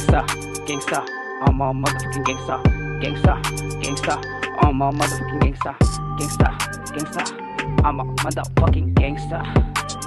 Gangsta, gangsta, I'm a motherfucking gangsta. Gangsta, gangsta, I'm a motherfucking gangsta. Gangsta, gangsta, I'm a motherfucking gangsta.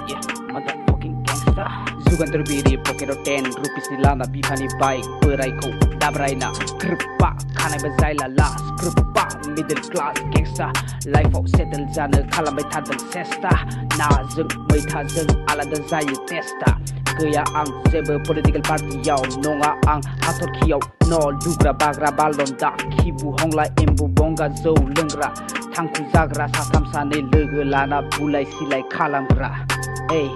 Yeah, motherfucking gangsta. Zugan terbiri pocket 10 rupees ni lama bifani bike berai ko dabraina krepa kana bezaila las krepa middle class gangsta life out settle jana khalambai thadal sesta na jeng mai tha jeng alada zayu testa gaya ang jebo political party yaw nonga ang hathor khiyaw no lugra bagra balon da khibu hongla embu bonga zo lengra thangku jagra satam sane logo lana bulai silai khalamgra hey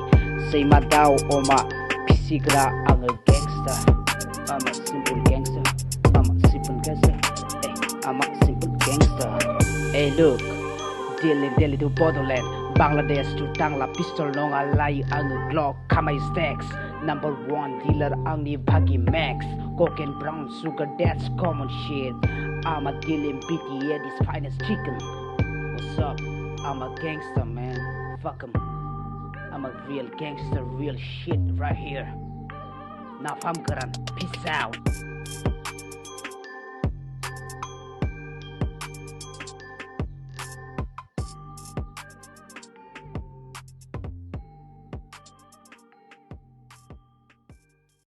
say my dao oma pisigra ang a gangster I'm a simple gangster I'm a simple gangster hey I'm a simple gangster hey look Delhi to Borderland Bangladesh to Tangla pistol long alai ang Glock kamai stacks number 1 dealer ang ni Bhagi Max coke and brown sugar that's common shit I'm a dealing BTA this finest chicken what's up I'm a gangster man fuck 'em I'm a real gangster, real shit right here. Now I'm gonna peace out.